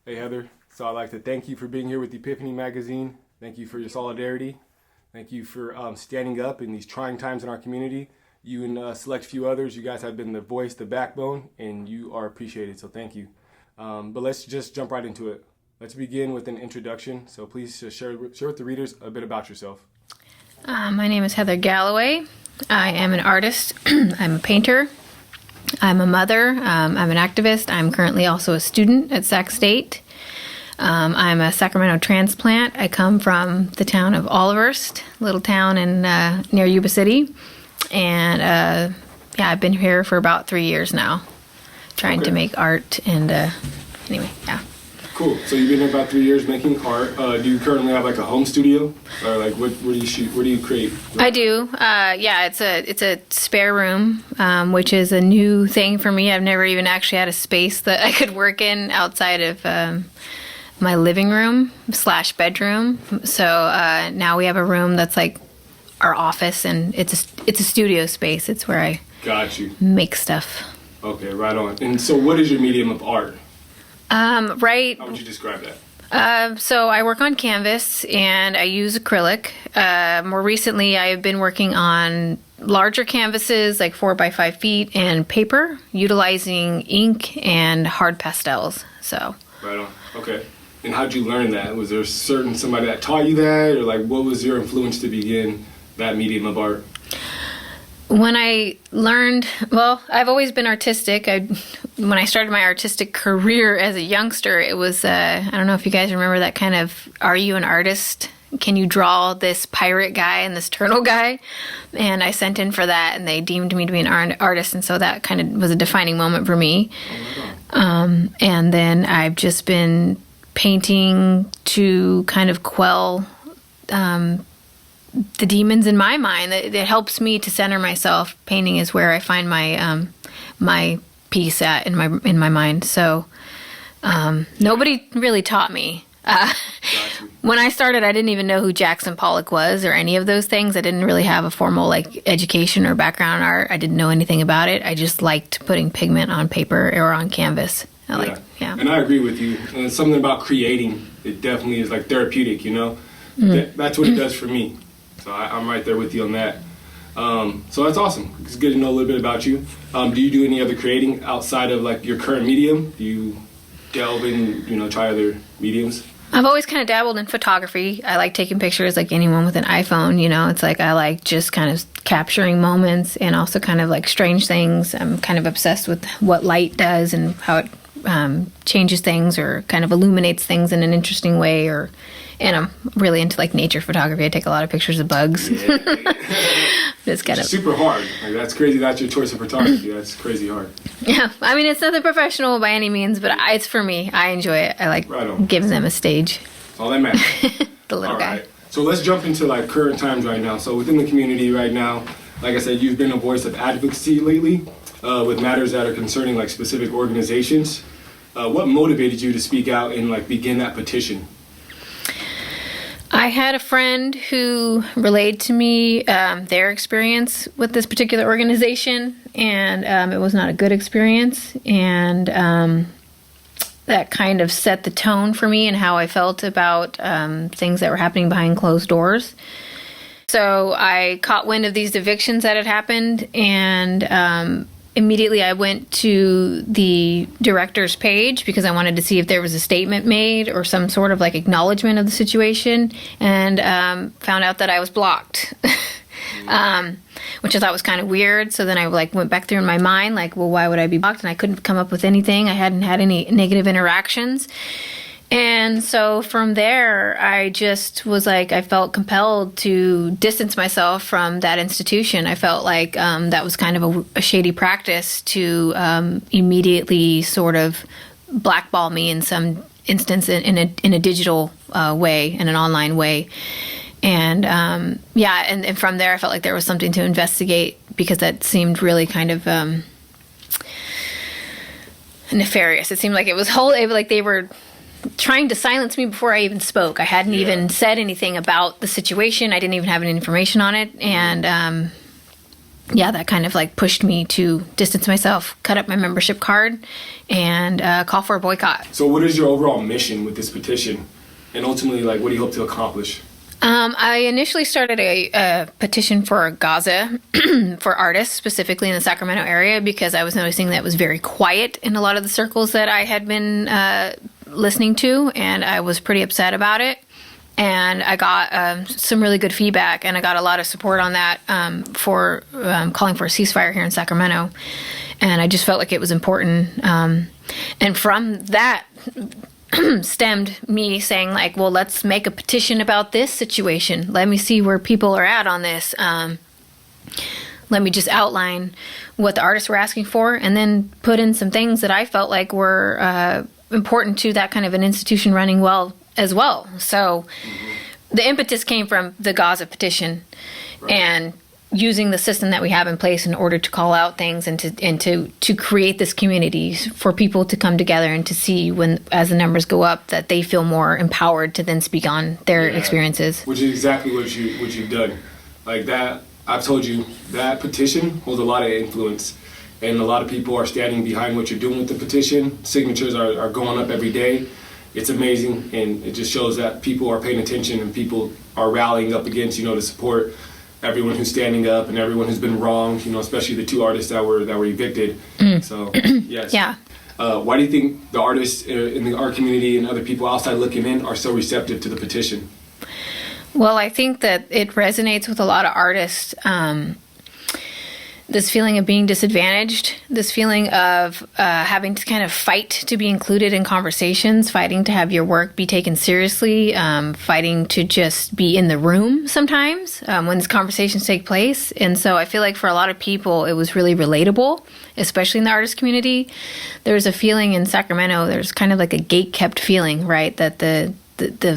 Hey Heather, so I'd like to thank you for being here with Epiphany Magazine. Thank you for your solidarity. Thank you for standing up in these trying times in our community. You and a select few others, you guys have been the voice, the backbone, and you are appreciated, so thank you. But let's just jump right into it. Let's begin with an introduction, so please share with the readers a bit about yourself. My name is Heather Galloway. I am an artist. I'm a painter. I'm a mother. I'm an activist. I'm currently also a student at Sac State. I'm a Sacramento transplant. I come from the town of Olivehurst, little town in near Yuba City. And I've been here for about 3 years now, trying to make art. And anyway, yeah. Cool. So you've been here about 3 years making art. Do you currently have like a home studio, or like where do you shoot? Where do you create? I do. It's a spare room, which is a new thing for me. I've never even actually had a space that I could work in outside of my living room / bedroom. So now we have a room that's like our office, and it's a studio space. It's where I make stuff. Okay, right on. And so, what is your medium of art? Right. How would you describe that? So I work on canvas and I use acrylic. More recently, I have been working on larger canvases, like 4 by 5 feet, and paper, utilizing ink and hard pastels. So. Right on. Okay. And how'd you learn that? Was there somebody that taught you that, or like what was your influence to begin that medium of art? When I learned, well, I've always been artistic. When I started my artistic career as a youngster, it was, I don't know if you guys remember that kind of, are you an artist? Can you draw this pirate guy and this turtle guy? And I sent in for that, and they deemed me to be an artist, and so that kind of was a defining moment for me. And then I've just been painting to kind of quell the demons in my mind. It helps me to center myself. Painting is where I find my my peace at in my mind. So nobody really taught me. When I started, I didn't even know who Jackson Pollock was or any of those things. I didn't really have a formal like education or background in art. I didn't know anything about it. I just liked putting pigment on paper or on canvas. Yeah. And I agree with you. And it's something about creating. It definitely is like therapeutic, you know? That's what it does for me. So I'm right there with you on that. So that's awesome. It's good to know a little bit about you. Do you do any other creating outside of like your current medium? Do you delve in, try other mediums? I've always kind of dabbled in photography. I like taking pictures like anyone with an iPhone, It's like I like just kind of capturing moments and also kind of like strange things. I'm kind of obsessed with what light does and how it changes things or kind of illuminates things in an interesting way, and I'm really into like nature photography. I take a lot of pictures of bugs. Yeah. It's kind of super hard. Like that's crazy. That's your choice of photography. That's crazy hard. Yeah, I mean it's nothing professional by any means, but it's for me. I enjoy it. I like giving them a stage. All that matters. The little guy. Right. So let's jump into like current times right now. So within the community right now, like I said, you've been a voice of advocacy lately with matters that are concerning like specific organizations. What motivated you to speak out and like begin that petition? I had a friend who relayed to me their experience with this particular organization, and it was not a good experience, and that kind of set the tone for me and how I felt about things that were happening behind closed doors. So I caught wind of these evictions that had happened, and immediately I went to the director's page because I wanted to see if there was a statement made or some sort of like acknowledgement of the situation, and found out that I was blocked, which I thought was kind of weird. So then I like went back through in my mind like, well, why would I be blocked? And I couldn't come up with anything. I hadn't had any negative interactions. And so from there, I just was like, I felt compelled to distance myself from that institution. I felt like that was kind of a shady practice to immediately sort of blackball me in some instance in a digital way, in an online way. And and from there, I felt like there was something to investigate because that seemed really kind of nefarious. It seemed like it was like they were trying to silence me before I even spoke. I hadn't even said anything about the situation. I didn't even have any information on it. And that kind of like pushed me to distance myself, cut up my membership card, and call for a boycott. So what is your overall mission with this petition? And ultimately, like, what do you hope to accomplish? I initially started a petition for Gaza for artists, specifically in the Sacramento area, because I was noticing that it was very quiet in a lot of the circles that I had been listening to, and I was pretty upset about it. And I got some really good feedback, and I got a lot of support on that for calling for a ceasefire here in Sacramento. And I just felt like it was important. And from that stemmed me saying, like, well, let's make a petition about this situation. Let me see where people are at on this. Let me just outline what the artists were asking for, and then put in some things that I felt like were important to that kind of an institution running well as well. So the impetus came from the Gaza petition, right, and using the system that we have in place in order to call out things and to create this community for people to come together and to see, when as the numbers go up, that they feel more empowered to then speak on their experiences. Which is exactly what you've done. Like that, I've told you, that petition holds a lot of influence, and a lot of people are standing behind what you're doing with the petition. Signatures are going up every day. It's amazing, and it just shows that people are paying attention and people are rallying up against, to support everyone who's standing up and everyone who's been wronged, especially the 2 artists that were evicted. So, yes. Yeah. Why do you think the artists in the art community and other people outside looking in are so receptive to the petition? Well, I think that it resonates with a lot of artists. This feeling of being disadvantaged, this feeling of having to kind of fight to be included in conversations, fighting to have your work be taken seriously, fighting to just be in the room sometimes when these conversations take place. And so I feel like for a lot of people, it was really relatable, especially in the artist community. There's a feeling in Sacramento, there's kind of like a gate-kept feeling, right, that the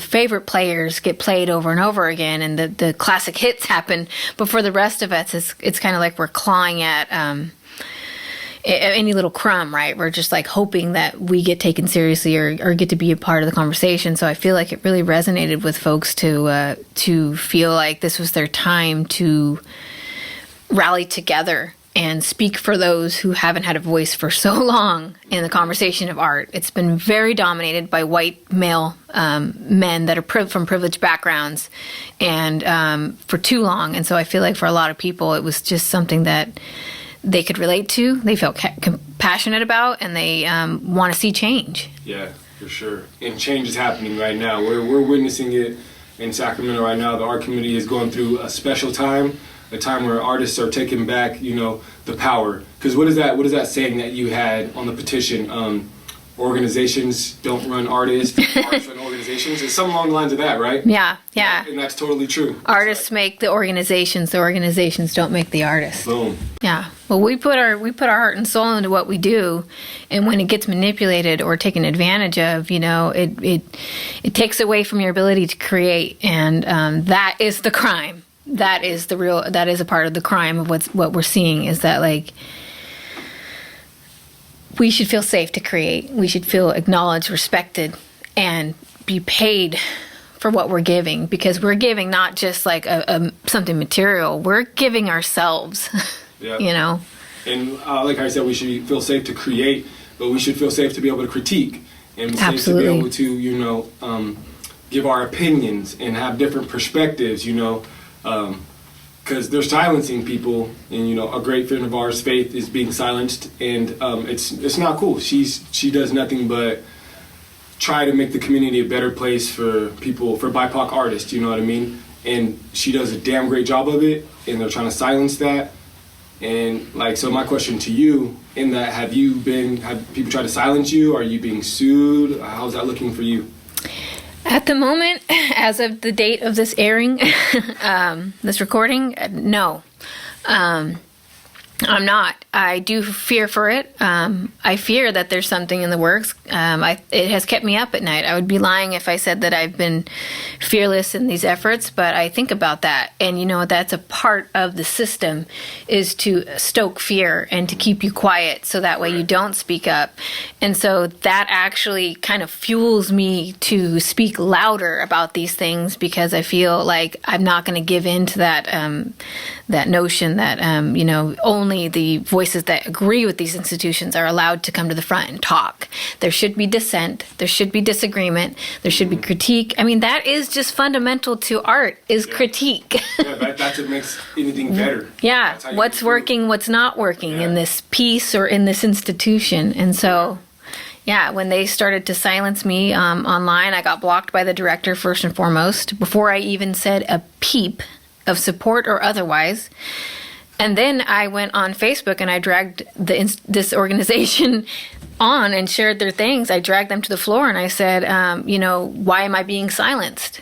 favorite players get played over and over again, and the classic hits happen. But for the rest of us, it's kind of like we're clawing at any little crumb, right? We're just like hoping that we get taken seriously or get to be a part of the conversation. So I feel like it really resonated with folks to feel like this was their time to rally together and speak for those who haven't had a voice for so long in the conversation of art. It's been very dominated by white male men that are from privileged backgrounds, and for too long. And so I feel like for a lot of people, it was just something that they could relate to, they felt compassionate about, and they want to see change. Yeah, for sure. And change is happening right now. We're witnessing it in Sacramento right now. The art community is going through a special time, a time where artists are taking back, the power. Because what is that saying that you had on the petition? Organizations don't run artists, artists run organizations. It's something along the lines of that, right? Yeah. And that's totally true. Artists make the organizations don't make the artists. Boom. Yeah. Well, we put our heart and soul into what we do, and when it gets manipulated or taken advantage of, it takes away from your ability to create, and that is the crime. That is a part of the crime of what we're seeing, is that, like, we should feel safe to create. We should feel acknowledged, respected, and be paid for what we're giving, because we're giving not just like something material. We're giving ourselves. Yeah. And like I said, we should feel safe to create, but we should feel safe to be able to critique, and safe Absolutely. to be able to give our opinions and have different perspectives. Because they're silencing people, and a great friend of ours, Faith, is being silenced, and it's not cool. She does nothing but try to make the community a better place for people, for BIPOC artists. You know what I mean? And she does a damn great job of it, and they're trying to silence that. And so my question to you, in that, have people tried to silence you? Are you being sued? How's that looking for you? At the moment, as of the date of this airing, this recording, no. I'm not. I do fear for it. I fear that there's something in the works. It has kept me up at night. I would be lying if I said that I've been fearless in these efforts, but I think about that. And, that's a part of the system, is to stoke fear and to keep you quiet so that way you don't speak up. And so that actually kind of fuels me to speak louder about these things, because I feel like I'm not going to give in to that notion that, only the voices that agree with these institutions are allowed to come to the front and talk. There should be dissent. There should be disagreement. There should be critique. I mean, that is just fundamental to art, is critique. That's what makes anything better. Yeah, what's working, what's not working in this piece or in this institution. And so, when they started to silence me online, I got blocked by the director first and foremost, before I even said a peep of support or otherwise. And then I went on Facebook and I dragged this organization on and shared their things. I dragged them to the floor and I said, why am I being silenced?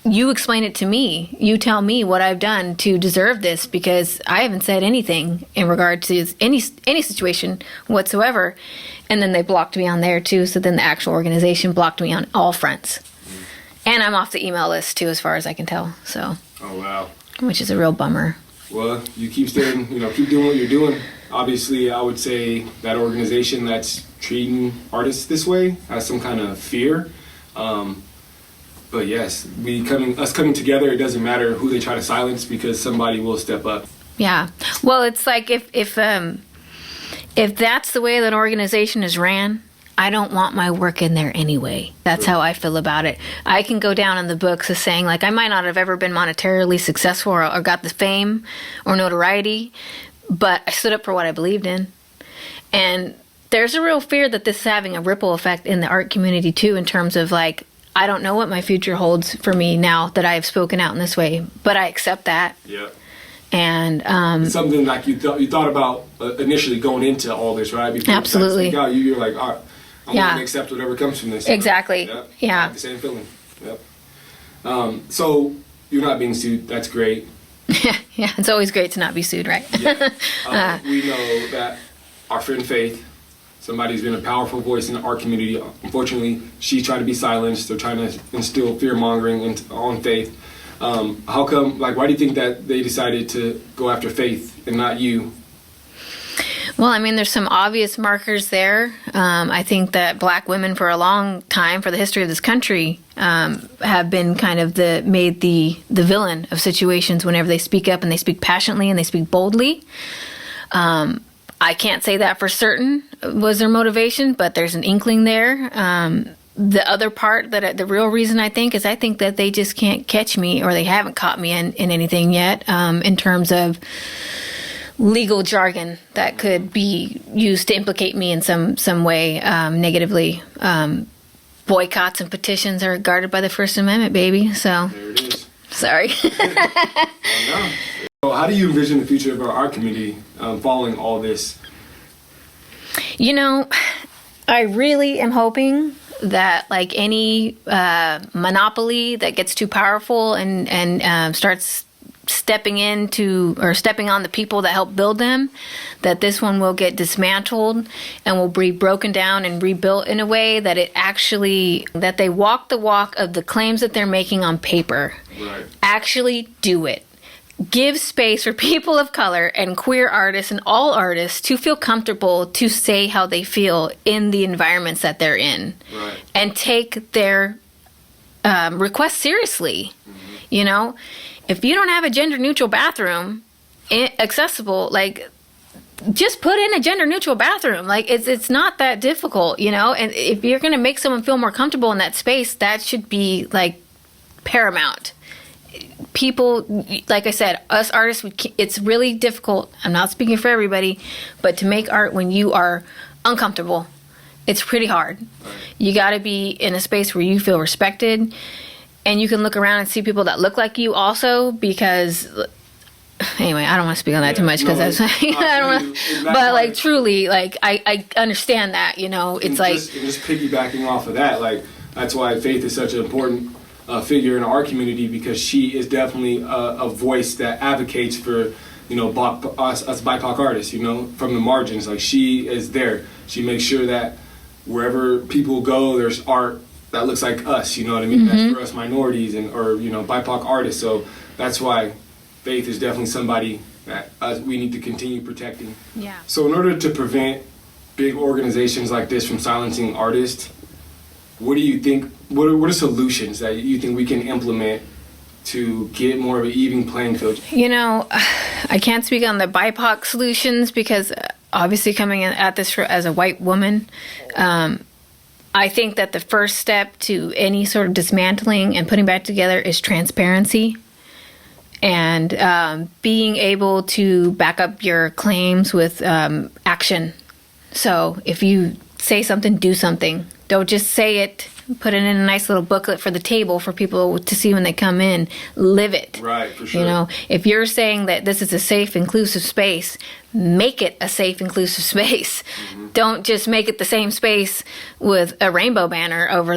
You explain it to me. You tell me what I've done to deserve this, because I haven't said anything in regard to any situation whatsoever. And then they blocked me on there too. So then the actual organization blocked me on all fronts. And I'm off the email list too, as far as I can tell. So. Oh, wow. Which is a real bummer. Well, you keep staying, keep doing what you're doing. Obviously, I would say that organization that's treating artists this way has some kind of fear. But yes, us coming together, it doesn't matter who they try to silence, because somebody will step up. Yeah. Well, it's like if that's the way that an organization is ran, I don't want my work in there anyway. That's how I feel about it. I can go down in the books as saying, like, I might not have ever been monetarily successful or got the fame or notoriety, but I stood up for what I believed in. And there's a real fear that this is having a ripple effect in the art community too, in terms of, like, I don't know what my future holds for me now that I have spoken out in this way, but I accept that. Yeah. And something like you thought about initially going into all this, right? Before absolutely. You're like, all right, I'm going to accept whatever comes from this. Exactly. Yep. Yeah. I have the same feeling. Yep. So you're not being sued. That's great. Yeah. It's always great to not be sued, right? Yeah. We know that our friend Faith, somebody's been a powerful voice in the art community. Unfortunately, she's trying to be silenced. They're trying to instill fear-mongering on Faith. How come, why do you think that they decided to go after Faith and not you? Well, I mean, there's some obvious markers there. I think that black women for a long time, for the history of this country, have been kind of made the villain of situations whenever they speak up, and they speak passionately and they speak boldly. I can't say that for certain was their motivation, but there's an inkling there. The other part, the real reason I think that they just can't catch me, or they haven't caught me in anything yet, in terms of legal jargon that could be used to implicate me in some way negatively. Boycotts and petitions are guarded by the First Amendment, baby. So there it is. Sorry. So how do you envision the future of our art community following all this? I really am hoping that, like any monopoly that gets too powerful and starts stepping on the people that help build them, that this one will get dismantled and will be broken down and rebuilt in a way that that they walk the walk of the claims that they're making on paper. Right. Actually do it. Give space for people of color and queer artists and all artists to feel comfortable to say how they feel in the environments that they're in. Right. And take their requests seriously. Mm-hmm. If you don't have a gender-neutral bathroom accessible, just put in a gender-neutral bathroom. It's not that difficult, And if you're going to make someone feel more comfortable in that space, that should be, paramount. People, like I said, us artists, it's really difficult. I'm not speaking for everybody, but to make art when you are uncomfortable, it's pretty hard. Right. You got to be in a space where you feel respected. And you can look around and see people that look like you also, because anyway, I don't want to speak on that too much, because I don't want to, but truly, I understand that, it's just piggybacking off of that, that's why Faith is such an important figure in our community, because she is definitely a voice that advocates for us BIPOC artists, from the margins. Like, she is there. She makes sure that wherever people go, there's art that looks like us, you know what I mean? That's for us minorities or BIPOC artists. So that's why Faith is definitely somebody that we need to continue protecting. Yeah. So in order to prevent big organizations like this from silencing artists, what do you think, what are solutions that you think we can implement to get more of an even playing field? I can't speak on the BIPOC solutions because obviously coming at this as a white woman, I think that the first step to any sort of dismantling and putting back together is transparency and being able to back up your claims with action. So if you say something, do something. Don't just say it, put it in a nice little booklet for the table for people to see when they come in. Live it. Right, for sure. If you're saying that this is a safe, inclusive space, make it a safe, inclusive space. Don't just make it the same space with a rainbow banner over